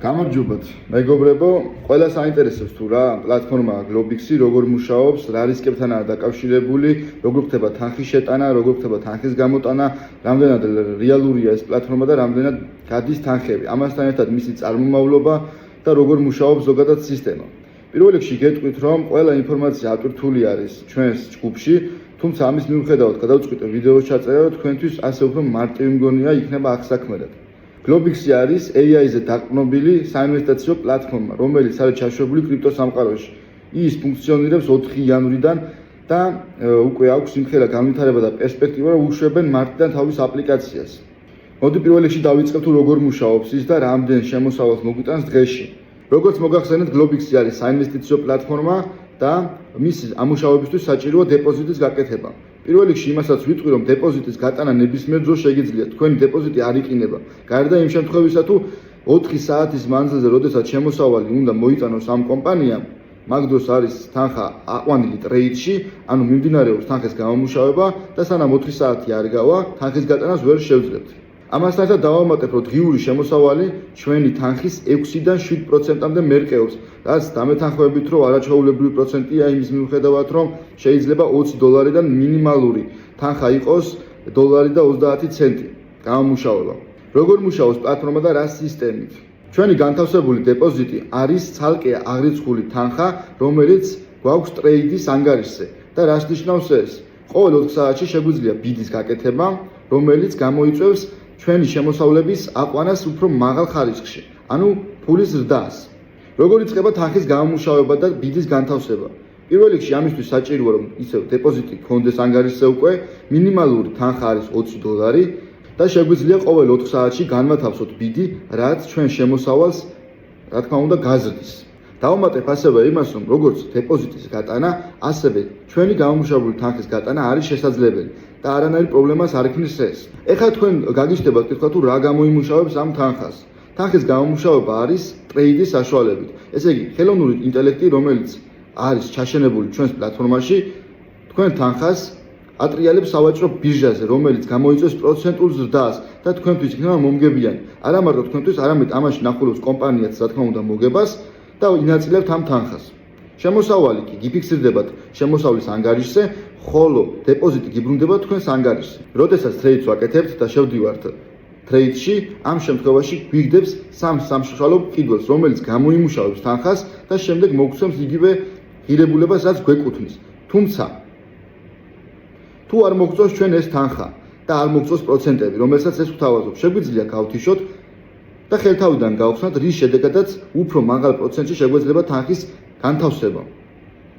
გამარჯობათ, მეგობრებო, ყველა საინტერესებს თუ რა პლატფორმა Globix-ი, როგორ მუშაობს, რა რისკებთანაა დაკავშირებული, როგორ ხდება თანხის შეტანა, როგორ ხდება თანხის გამოტანა, რამდენად რეალურია ეს პლატფორმა და რამდენად გადის თანხები. ამასთან ერთად მისი წარმომავლობა და როგორ მუშაობს ზოგადად სისტემა. პირველ რიგში გეტყვით, რომ ყველა ინფორმაცია ატვირთული არის ჩვენს ჯგუფში, თუმცა ამის მიუხედავად გადავწყვიტე ვიდეოს ჩაწერა, რომ თქვენთვის ასე უფრო მარტივი მგონია იქნება აღსაქმედად. Globix-ი არის AI-ზე დაყრდნობილი საინვესტიციო პლატფორმა, რომელიც არის ჩაშვებული კრიპტოსამყაროში. ის ფუნქციონირებს 4 იანვრიდან და უკვე აქვს იმხელა განვითარება და პერსპექტივა, რომ უშვებენ მარტიდან თავის აპლიკაციას. მოდი პირველ რიგში დავიწყებ თუ როგორ მუშაობს ის და რამდენ შემოსავალს მოგვიტანს დღეში. როგორც მოგახსენეთ, Globix-ი არის საინვესტიციო პლატფორმა და მისი ამუშავებისთვის საჭიროა დეპოზიტის გაკეთება. პირველ რიგში იმასაც ვიტყვი, რომ დეპოზიტის გატანა ნებისმიერ დროს შეგიძლიათ. თქვენი დეპოზიტი არ იყინება. გარდა იმ შემთხვევისა, თუ 4 საათის მანძილზე, როდესაც შემოსავალი უნდა მოიტანოს ამ კომპანიამ, მაგ დროს არის თანხა აყვანილი ტრეიდში, ანუ მიმდინარეობს თანხის გამომუშავება და სანამ 4 საათი არ გავა, თანხის გატანას ვერ შევძლებთ. ამასთან ერთად დავამატებ, რომ დღიური შემოსავალი ჩვენი თანხის 6-დან 7%-მდე მერყეობს, რაც დამეთანხმებით, რომ არაჩვეულებრივი პროცენტია იმის მიუხედავად, რომ შეიძლება $20-დან მინიმალური თანხა იყოს $1.30 გამომუშავება. როგორ მუშაობს პლატფორმა და რა სისტემით? ჩვენი განთავსებული დეპოზიტი არის ცალკე აღრიცხული თანხა, რომელიც გვაქვს ტრეიდის ანგარიშზე და რას ნიშნავს ეს? ყოველ 4 საათში შეგვიძლია ბიდის გაკეთება, რომელიც გამოიწვევს ჩვენი შემოსავლების აყვანას უფრო მაღალ ხარისხში, ანუ ფულის ზრდას. როგორ იწყება თანხის გამომუშავება და ბიდის განთავსება? პირველ რიგში ამისთვის საჭიროა, რომ ისევ დეპოზიტი გქონდეს ანგარიშზე უკვე, მინიმალური თანხა არის $20 და შეგვიძლია ყოველ 4 საათში განვათავსოთ ბიდი, რაც ჩვენ შემოსავალს, რა თქმა უნდა, გაზრდის. დავამატებ ასევე იმას, რომ როგორც დეპოზიტის გატანა, ასევე ჩვენი გამომუშავებული თანხის გატანა არის შესაძლებელი და არანაირი პრობლემას არ ექმნის ეს. ეხლა თქვენ გაგიჩნდებათ კითხვა, თუ რა გამოიმუშავებს ამ თანხას. თანხის გამომუშავება არის ტრეიდის საშუალებით. ესე იგი, ხელოვნური ინტელექტი, რომელიც არის ჩაშენებული ჩვენს პლატფორმაში, თქვენ თანხას ატრიალებს სავაჭრო ბირჟაზე, რომელიც გამოიწვევს პროცენტულ ზრდას და თქვენთვის იქნება მომგებიანი. არა მარტო თქვენთვის, არამედ ამაში ნახულობს კომპანიაც, რა თქმა უნდა, მოგებას და ინაწილებთ ამ თანხას. შემოსავალი კი გიფიქსირდებათ შემოსავლის ანგარიშზე, ხოლო დეპოზიტი გიბრუნდება თქვენს ანგარიშზე. როდესაც ტრეიდს ვაკეთებთ და შევდივართ ტრეიდში, ამ შემთხვევაში გვიგდებს სამშრალო კიდვას, რომელიც გამოიმუშავებს თანხას და შემდეგ მოგცემს იგივე ღირებულებას, რაც გვეკუთვნის. თუმცა თუ არ მოგწონს ჩვენ ეს თანხა და არ მოგწონს პროცენტები, რომელსაც ეს გვთავაზობ, შეგვიძლია გავთიშოთ და ხელთავიდან გავხსნათ, რის შედეგადაც უფრო მაღალ პროცენტში შეგვეძლება თანხის განთავსება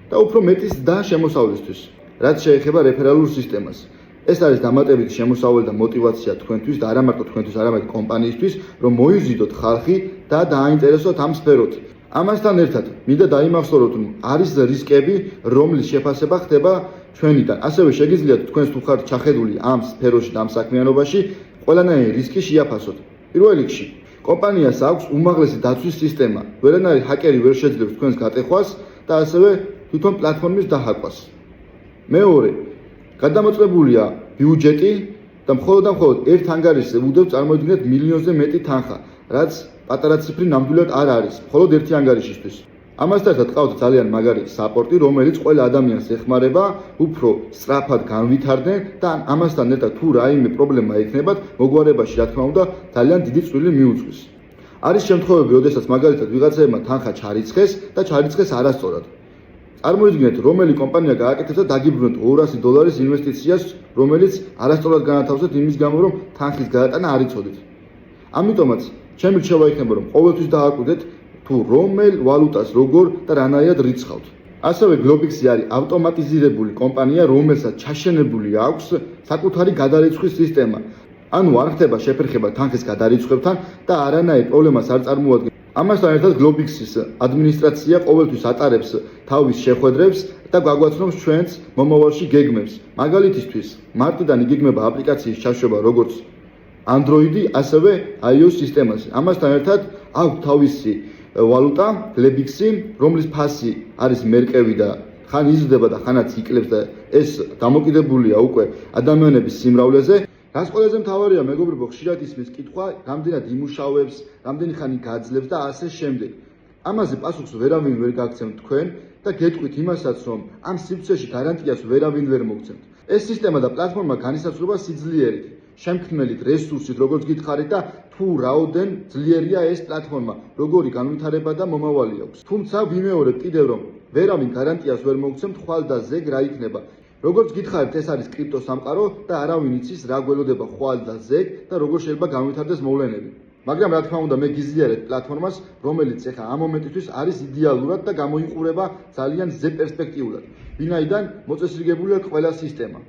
და უფრო მეტი ზრდა შემოსავლისთვის, რაც შეეხება რეფერალურ სისტემას. ეს არის დამატებითი შემოსავალი და мотиваცია თქვენთვის და არა მარტო თქვენთვის, არამედ კომპანიისთვის, რომ მოიზიდოთ ხალხი და დააინტერესოთ ამ სფეროთ. ამასთან ერთად, მინდა დაიმახსოვროთ, რომ არის რისკები, რომლის შეფასება ხდება ჩვენიდან. ასევე შეგიძლიათ თქვენს თუ ხართ ჩახედული ამ სფეროში და ამ საქმიანობაში, ყველანაირი რისკი შეაფასოთ. პირველ რიგში, კომპანიას აქვს უმაღლესი დაცვის სისტემა. ვერანაირი ჰაკერი ვერ შეძლებს თქვენს გატეხვას და ასევე თვითონ პლატფორმის დაჰაკვას. მეორე, გადამოწმებულია ბიუჯეტი და მხოლოდ ერთ ანგარიშზე ვუდებთ წარმოიდგინეთ მილიონზე მეტი თანხა, რაც პატარა ციფრი ნამდვილად არ არის, მხოლოდ ერთი ანგარიშისთვის. ამასთან ერთად ყავთ ძალიან მაგარი საპორტი, რომელიც ყველა ადამიანს ეხმარება უფრო სწრაფად განვითარდნენ და ამასთან ერთად თუ რაიმე პრობლემა ექნებათ, მოგვარებაში რა თქმა უნდა ძალიან დიდი წვლილი მიუძღვის. არის შემთხვევები, როდესაც მაგალითად ვიღაცაებმა თანხა ჩარიცხეს და ჩარიცხეს არასწორად. წარმოიდგინეთ, რომელი კომპანია გააკეთებს და დაგიბრუნოთ $200 ინვესტიციას, რომელიც არასწორად განათავსეთ იმის გამო, რომ თანხის გადატანა არ იცოდით. ამიტომაც ჩემი რჩევა იქნება, რომ ყოველთვის დააკვირდეთ თუ რომელ ვალუტას როგორ და რანაირად რიცხავთ. ასევე Globix-ი არის ავტომატიზირებული კომპანია, რომელსაც ჩაშენებული აქვს საკუთარი გადარიცხვის სისტემა. ანუ არ ხდება შეფერხება თანხის გადარიცხვებთან და არანაირ პრობლემას არ წარმოადგენს. ამასთან ერთად Globix-ის ადმინისტრაცია ყოველთვის ატარებს თავის შეხვედრებს და გაგვაცნობს ჩვენს მომავალში გეგმებს. მაგალითისთვის, მარტიდან იგეგმება აპლიკაციის ჩაშვება როგორც Android-ი, ასევე iOS სისტემაზე. ამასთან ერთად აქვს თავისი ვალუტა, Globix-ი, რომლის ფასი არის მერყევი და ხან იზრდება და ხანაც იკლებს და ეს დამოკიდებულია უკვე ადამიანების სიმრავლეზე. რას ყველაზე მთავარია, მეგობრებო, ხშირად ისმის კითხვა, რამდენად იმუშავებს, რამდენი ხანი გაძლებს და ასე შემდეგ. ამაზე პასუხს ვერავინ ვერ გაგცემთ თქვენ და გეტყვით იმასაც, რომ ამ სივრცეში გარანტიას ვერავინ ვერ მოგცემთ. ეს სისტემა და პლატფორმა განისაზღვრება სიძლიერით, შემქმნელით, რესურსით, როგორც გითხარით და თუ რაოდენ ძლიერია ეს პლატფორმა, როგორი განვითარება და მომავალი აქვს. თუმცა ვიმეორებ კიდევ რომ ვერავინ გარანტიას ვერ მოგცემთ, ხვალ და ზეგ რა იქნება. როგორც გითხარით, ეს არის კრიპტო სამყარო და არავინ იცის რა გველოდება ხვალ და ზეგ და როგორ შეიძლება განვითარდეს მოვლენები. მაგრამ რა თქმა უნდა, მე გიზიარეთ პლატფორმას, რომელიც ეხა ამ მომენტისთვის არის იდეალურად და გამოიყურება ძალიან ზე პერსპექტიულად. ვინაიდან მოწესრიგებულია ყველა სისტემა.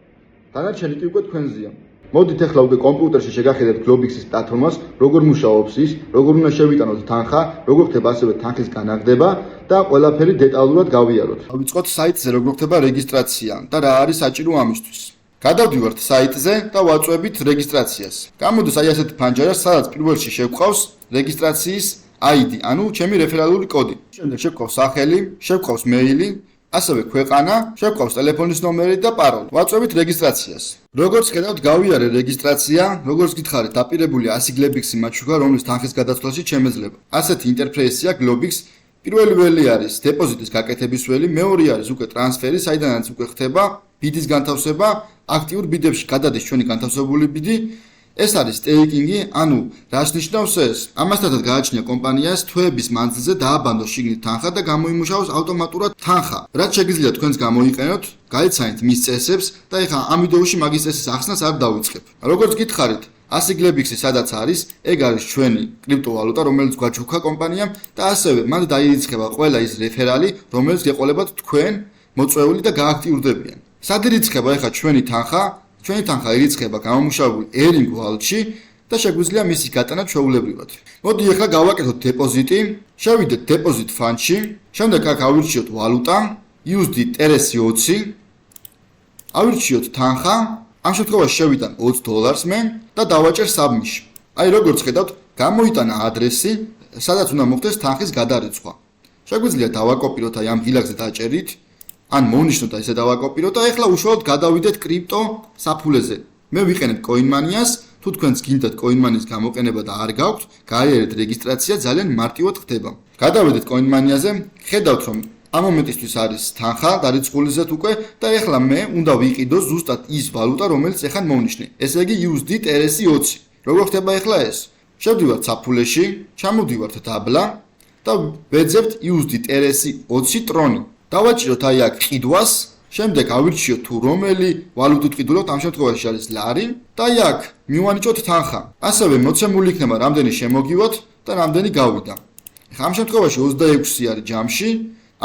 დანარჩენი კი უკვე თქვენზეა. მოდით ახლა უკვე კომპიუტერში შეგახედეთ Globix-ის პლატფორმას, როგორ მუშაობს ის, როგორ უნდა შევიტანოთ თანხა, როგორ ხდება ასევე თანხის განაგდება და ყველაფერი დეტალურად გავიაროთ. დავიწყოთ საიტზე, როგორ ხდება რეგისტრაცია და რა არის საჭირო ამისთვის. გადავდივართ საიტზე და ვაწვევით რეგისტრაციას. გამოდის აი ასეთი ფანჯარა, სადაც პირველში შევყავს რეგისტრაციის ID, ანუ ჩემი რეფერალური კოდი. შემდეგ შევყავს სახელი, შევყავს მეილი, ასევე ქვეყანა, შევყავს ტელეფონის ნომერი და პაროლი. ვაწვევით რეგისტრაციას. როგორც ხედავთ, გავიარე რეგისტრაცია, როგორც გითხარით, დაპირებული Globix-ი მაჩუქა, რომლის თანხის გადაცვლაში შემეძლება. ასეთი ინტერფეისია Globix. პირველი ველი არის დეპოზიტის გაკეთების ველი, მეორე არის უკვე ტრანსფერი, საიდანაც უკვე ხდება ბიდის განთავსება, აქტიურ ბიდებში გადადის ჩვენი განთავსებული ბიდი. ეს არის სტეიკინგი, ანუ რას ნიშნავს ეს? ამასთან გააჩნია კომპანიას თვეების მანძილზე დააბანდოს შიგნით თანხა და გამოიმუშაოს ავტომატურად თანხა. რაც შეგიძლია თქვენს გამოიყენოთ, გაიცანით მის წესებს და ეხლა ამ ვიდეოში მაგის წესის ახსნას არ დავიწყებ. როგორც გითხარით, Globix-ი სადაც არის, ეგ არის ჩვენი კრიპტოვალუტა, რომელიც გვაჩუქა კომპანიამ და ასევე მან დაირიცხება ყველა ის რეფერალი, რომელიც გეყოლებათ თქვენ მოწვეული და გააქტიურდებიან. სად ირიცხება ეხლა ჩვენი თანხა? ჩვენი თანხა ირიცხება გამომუშავებული Ering Wallet-ში და შეგვიძლია მისი გატანა ჩვეულებრივად. მოდი ეხლა გავაკეთოთ დეპოზიტი, შევიდეთ Deposit Fund-ში, შემდეგ აქ ავირჩიოთ ვალუტა, USD-20, ავირჩიოთ თანხა, ამ შემთხვევაში შევიტან $20 მე და დავაჭერ Submit-ში. აი როგორც ხედავთ, გამოიტანა ადრესი, სადაც უნდა მოხდეს თანხის გადარიცხვა. შეგვიძლია დავაკოპიროთ აი ამ ღილაკზე დაჭერით, ან მოვნიშნოთ და ესე დავაკოპიროთ და ეხლა უშუალოდ გადავიდეთ კრიპტო საფულეზე. მე ვიყენებ CoinMania-ს, თუ თქვენს გინდათ CoinMania-ს გამოყენება და არ გაქვთ, გაიარეთ რეგისტრაცია, ძალიან მარტივად ხდება. გადავიდეთ CoinMania-ზე, ხედავთ რომ ამ მომენტისთვის არის თანხა დარიცხულიზეთ უკვე და ეხლა მე უნდა ვიყიდო ზუსტად ის ვალუტა, რომელიც ეხან მოვნიშნე. ესე იგი USD-20. როგორ ხდება ეხლა ეს? შევდივართ საფულეში, ჩამოვდივართ დაბლა და ვეძებთ USD-20 ტრონი. დავაჭიროთ აი აქ ყიდვას, შემდეგ ავირჩიოთ თუ რომელი ვალუტით ყიდულობთ, ამ შემთხვევაში არის ლარი და აი აქ მივანიჭოთ თანხა. ასევე მოცემული იქნება რამდენი შემოგივათ და რამდენი გავიდა. ახლა ამ შემთხვევაში 26 არის ჯამში.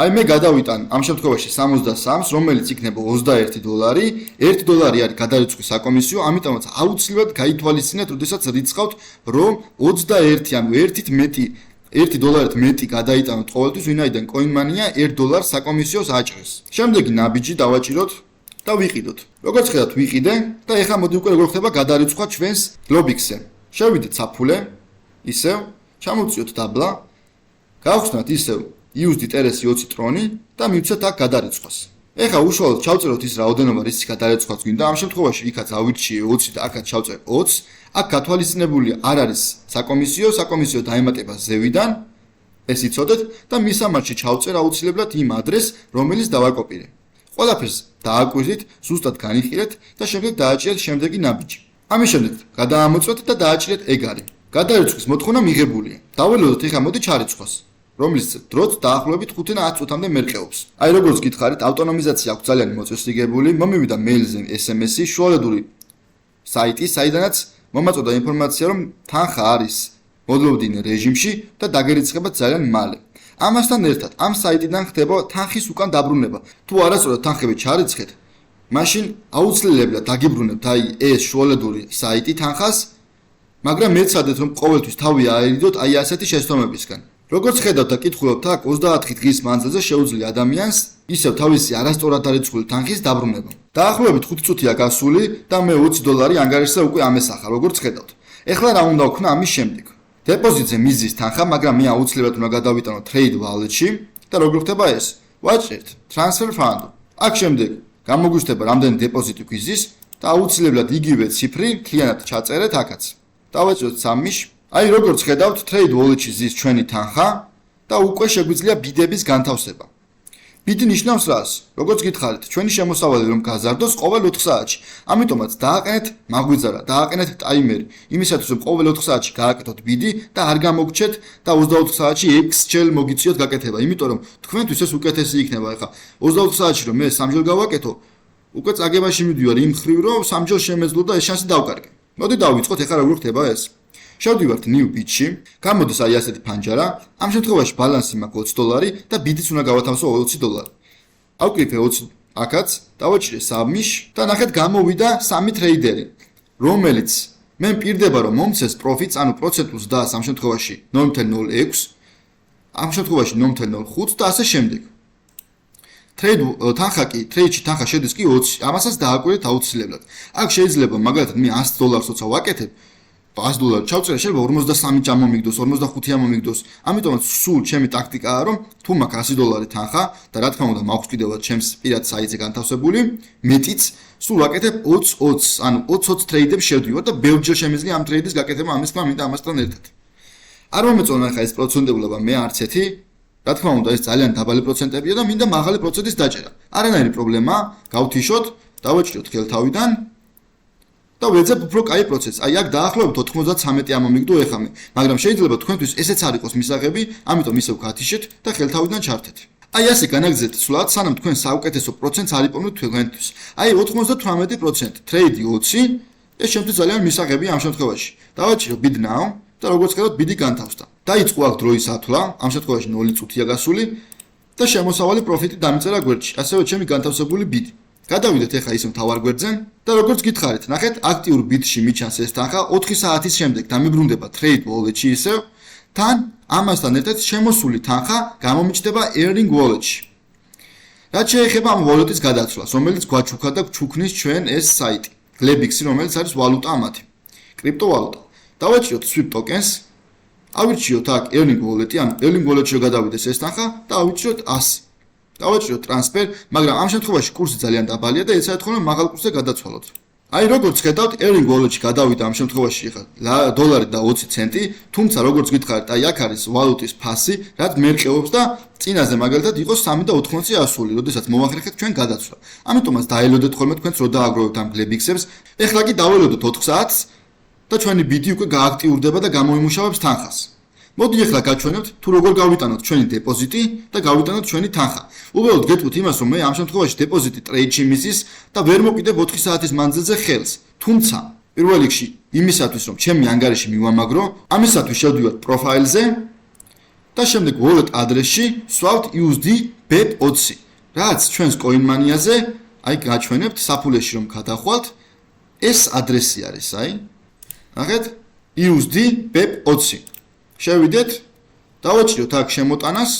აი მე გადავიტან ამ შემთხვევაში 63-ს, რომელიც იქნება $21. $1 არის გადარიცხვის საკომისიო, ამიტომაც აუცილებლად გაითვალისწინეთ, როდესაც რიცხავთ, რომ 21 ანუ 1-ით მეტი $1 მეტი გადაიტანოთ ყოველთვის, ვინაიდან CoinMania $1 საკომისიოს აჭრეს. შემდეგი ნაბიჯი დავაჭიროთ და ვიყიდოთ. როგორც ხედავთ, ვიყიდე და ეხლა მოდი უკვე როგორ ხდება გადარიცხვა ჩვენს Globix-ზე. შევიდეთ საფულე, ისევ, ჩამოვწიოთ დაბლა, გავხსნათ ისევ USD-20 ტრონი და მივცეთ აქ გადარიცხვას. ეხლა უშუალოდ ჩავწეროთ ის რაოდენობა, რის გადარიცხვაც გვინდა. ამ შემთხვევაში იქაც ავირჩიე 20 და აქაც ჩავწერ 20. აქ გათვალისწინებული არ არის საკომისიო დაემატება ზევიდან, ეს იცოდეთ და მისამართში ჩავწერ აუცილებლად იმ ადრესს, რომელიც დავაკოპირე. ყველაფერს დააკვირდით, ზუსტად განიხილეთ და შემდეგ დააჭერეთ შემდეგი ნაბიჯი. ამის შემდეგ გადაამოწმეთ და დააჭერეთ ეგარი. გადარიცხვის მოთხოვნა მიღებულია. დაველოდოთ ეხლა მოდი ჩარიცხვას, რომლის დროც დაახლოებით 5-10 წუთამდე მერყეობს. აი როგორც გითხარით, ავტონომიზაცია აქვს ძალიან მოწესრიგებული, მომივიდა მეილზე SMS-ი, შუალედური საიტი, საიდანაც მომაწოდა ინფორმაცია, რომ თანხა არის მოდლოვდინე რეჟიმში და დაგერიცხება ძალიან მალე. ამასთან ერთად, ამ საიტიდან ხდება თანხის უკან დაბრუნება. თუ არასწორად თანხები ჩარიცხეთ, მაშინ აუცილებლად დაგიბრუნებთ აი ეს შუალედური საიტი თანხას, მაგრამ მეცადეთ რომ ყოველთვის თავი აერიდოთ აი ასეთი შეცდომებისგან. როგორც ხედავთ და კითხულობთ, აქ 24 დღის მანძილზე შეუძლია ადამიანს ისევ თავისი არასწორად დარიცხული თანხის დაბრუნება. დაახლოებით 5 წუთია გასული და მე $20 ანგარიშზე უკვე ამესახა, როგორც ხედავთ. ეხლა რა უნდა ვქნა ამის შემდეგ? დეპოზიტზე მიზის თანხა, მაგრამ მე აუცილებლად უნდა გადავიტანო Trade Wallet-ში და როგორ ხდება ეს? ვაჭერთ Transfer Fund. აქ შემდეგ გამოგვიჩნდება რამდენი დეპოზიტი გვიზის, და აუცილებლად იგივე ციფრი მთლიანად ჩაწერეთ აქაც. დავაჭროთ 3-ში. აი როგორც ხედავთ, Trade Wallet-ში ზის ჩვენი თანხა და უკვე შეგვიძლია ბიდების განთავსება. ბიდი ნიშნავს რას? როგორც გითხარით, ჩვენი შემოსავალი რომ გაზარდოს ყოველ 4 საათში. ამიტომაც დააყენეთ მაგვიძარა, დააყენეთ ტაიმერი. იმისათვის რომ ყოველ 4 საათში გააკეთოთ ბიდი და არ გამოგჩეთ და 24 საათში X-ჯერ მოგიწიოთ გაკეთება. იმიტომ რომ თქვენთვის ეს უკეთესი იქნება. ეხლა 24 საათში რომ მე 3-ჯერ გავაკეთო, უკვე წაგებაში მივდივარ იმ ხრივ რომ 3-ჯერ შემეძლო და ეს შანსი დავკარგე. მოდი დავიწყოთ ეხლა როგორ ხდება ეს. შევდივართ new bit-ში, გამოდის აი ასეთი ფანჯარა, ამ შემთხვევაში ბალანსი მაქვს $20 და ბიდიც უნდა გავათავსო $20. ავკრიფე 20 აქაც, დავაჭრე 3-ში და ნახეთ გამოვიდა 3 ტრეიდერი, რომელიც მე მპირდება რომ მომცეს პროფიტს, ანუ პროცენტულს და ამ შემთხვევაში 0.06, ამ შემთხვევაში 0.05 და ასე შემდეგ. ტრეიდში თანხა შედის კი 20, ამასაც დააკვირდეთ აუცილებლად. აქ შეიძლება მაგალითად მე $100-ს ვაკეთებ, $100 ჩავწერე, შეიძლება 53 ჩამომიგდოს, 45 ამომიგდოს. ამიტომაც სულ ჩემი ტაქტიკაა რომ თუ მაქვს $100 თანხა და რა თქმა უნდა მაქვს კიდევაც ჩემს პირად საიტზე განთავსებული, მეტიც სულ ვაკეთებ 20, ანუ 20 ტრეიდებს შევდივარ და ბევრჯერ შემიძლია ამ ტრეიდის გაკეთება ამის თქმა მინდა ამასთან ერთად. არ მომეწონა ხა ეს პროცენტულობა მე არც ერთი. რა თქმა უნდა ეს ძალიან დაბალი პროცენტებია და მინდა მაღალი პროცენტის დაჭერა. არანაირი პრობლემა, გავთიშოთ, დავაჭროთ ხელთავიდან და ვეძებ უფრო კაი პროცესს. აი აქ დაახლოებით 93 ამომიგდო ეხლა მე, მაგრამ შეიძლება თქვენთვის ესეც არ იყოს მისაღები, ამიტომ ისევ გათიშეთ და ხელთავიდან ჩართეთ. აი ასე განაგზეთ სულად, სანამ თქვენ საუკეთესო პროცენტს არ იპოვნოთ თქვენთვის. აი 98%, ტრეიდი 20, ეს შემთხვევით ძალიან მისაღები ამ შემთხვევაში. დავაჭირო bid now და როგორც ხედავთ ბიდი განთავსდა. დაიწყო აქ დროის ათვლა, ამ შემთხვევაში 0 წუთია გასული და შემოსავალი პროფიტი დამწერა გვერდში, ასევე ჩემი განთავსებული ბიდი. გადავიდეთ ეხლა ისე მთავარ გვერდზე და როგორც გითხარით, ნახეთ, აქტიურ ბიტში მიჩანს ეს თანხა 4 საათის შემდეგ დამიბრუნდება Trade Wallet-ში ისევ, თან ამასთან ერთად შემოსული თანხა გამომიჩნდება Earning Wallet-ში. რაც შეეხება ამ wallet-ის გადაცვლას, რომელიც გვაჩუქა და გვჩუქნის ჩვენ ეს საიტი, Glebix-ი, რომელიც არის ვალუტა მათი, კრიპტოვალუტა. დავაჭროთ Sweep Tokens, ავირჩიოთ აქ Earning Wallet-ი, ანუ Earning Wallet-ში გადავიდეს ეს თანხა და ავირჩიოთ 100. დავაჭროთ ტრანსფერ, მაგრამ ამ შემთხვევაში კურსი ძალიან დაბალია და ეცადეთ ხოლმე მაღალ კურსზე გადაცვალოთ. აი როგორც ხედავთ, Earning Wallet-ში გადავიდა ამ შემთხვევაში ხა $1 და 20 ცენტი, თუმცა როგორც გითხარით, აი აქ არის ვალუტის ფასი, რაც მერყეობს და წინაზე მაგალითად იყოს 3 და 80 ასული, როდესაც მოვახერხეთ ჩვენ გადაცვლა. ამიტომაც დაელოდეთ ხოლმე თქვენს რო დააგროვებთ ამ Glebix-ებს. ეხლა კი დაველოდოთ 4 საათს და ჩვენი ბიდი უკვე გააქტიურდება და გამოიმუშავებს თანხას. მოდი ეხლა გაჩვენებთ თუ როგორ გავიტანოთ ჩვენი დეპოზიტი და გავიტანოთ ჩვენი თანხა. უბრალოდ გეტყვით იმას, რომ მე ამ შემთხვევაში დეპოზიტი ტრეიდში მისის და ვერ მოკიდებ 4 საათის მანძილზე ხელს. თუმცა, პირველ რიგში იმისათვის, რომ ჩემი ანგარიში მივამაგრო, ამისათვის შევდივართ პროფაილზე და შემდეგ wallet ადრესში ვსვავთ USD BEP20, რაც ჩვენს CoinMania-ზე, აი გაჩვენებთ საფულეში რომ გადახვალთ, ეს ადრესი არის, აი. ნახეთ, USD BEP20. შევიდეთ, დავაჭროთ აქ შემოტანას,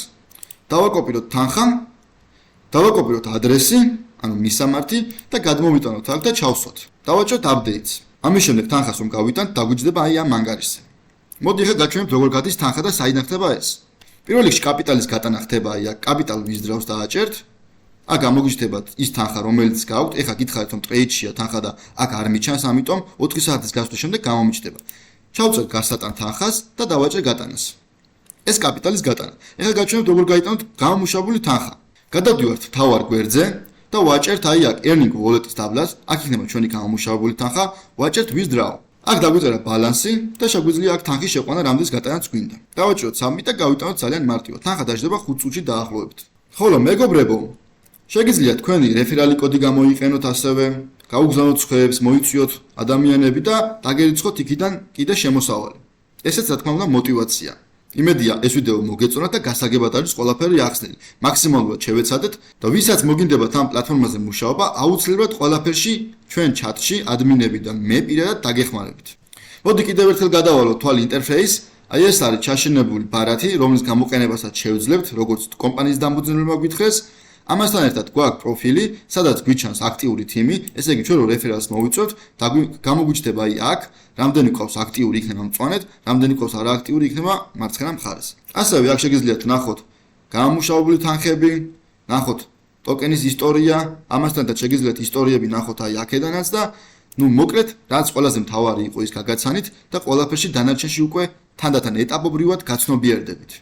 დავაკოპიროთ თანხა, დავაკოპიროთ ადრესი, ანუ მისამართი და გადმოვიტანოთ აქ და ჩავსვათ. დავაჭროთ updates. ამის შემდეგ თანხას რომ გავიტანთ, დაგვიჯდება აი ამ ანგარიშზე. მოდი ახლა გაჩვენებთ როგორ გადის თანხა და საიდან ხდება ეს. პირველ რიგში კაპიტალის გატანა ხდება აი აქ capital withdrawals დააჭერთ. აქ გამოგიჩნდებათ ის თანხა, რომელიც გაქვთ. ეხლა გითხარით რომ ტრეიდშია თანხა და აქ არ მიჩანს, ამიტომ 4 საათის გასვლის შემდეგ გამომიჩნდება. ჩავწერ გასატან თანხას და დავაჭერ გატანას. ეს კაპიტალის გატანა. ეხლა გაჩვენებთ როგორ გაიტანოთ გამომუშავებული თანხა. გადავდივართ მთავარ გვერდზე და ვაჭერთ აი აქ Earning Wallet-ის დაბლას, აქ იქნება ჩვენი გამომუშავებული თანხა, ვაჭერთ Withdraw. აქ დაგვიწერა ბალანსი და შეგვიძლია აქ თანხის შეყვანა რამდენს გატანაც გვინდა. დავაჭროთ 3 და გავიტანოთ ძალიან მარტივად. თანხა დაждდება 5 წუთში დაახლოებით. ხოლო მეგობრებო, შეგიძლიათ თქვენი რეფერალი კოდი გამოიყენოთ ასევე, გაუგზავნოთ სხვებს, მოიწვიოთ ადამიანები და დაგერიცხოთ იქიდან კიდე შემოსავალი. ესეც რა თქმა უნდა мотиваცია. იმედია ეს ვიდეო მოგეწონათ და გასაგებად არის ყველაფერი ახსნილი. მაქსიმალურად შევეცადეთ და ვისაც მოგინდებათ ამ პლატფორმაზე მუშაობა, აუცილებლად ყველაფერში ჩვენ ჩატში ადმინები და მე პირადად დაგეხმარებით. მოდი კიდევ ერთხელ გადავალოთ თვალი ინტერფეის. აი ეს არის ჩაშენებული ბარათი, რომლის გამოყენებასაც შევძლებთ, როგორც კომპანიის დამფუძნებელმა გვითხრეს. ამასთან ერთად გვაქვს პროფილი, სადაც გვიჩანს აქტიური თიმი, ესე იგი ჩვენ რო რეფერალს მოვიწვევთ, გამოგვიჩნდება აი აქ, რამდენი ყავს აქტიური იქნება მწვანედ, რამდენი ყავს არააქტიური იქნება მარცხენა მხარეს. ასევე აქ შეგიძლიათ ნახოთ გამომუშავებული თანხები, ნახოთ ტოკენის ისტორია, ამასთან ერთად შეგიძლიათ ისტორიები ნახოთ აი აქედანაც და ნუ მოკლედ, რაც ყველაზე მთავარი იყო ის გაგაცანით და ყველაფერში დანარჩენში უკვე თანდათან ეტაპობრივად გაცნობიერდებით.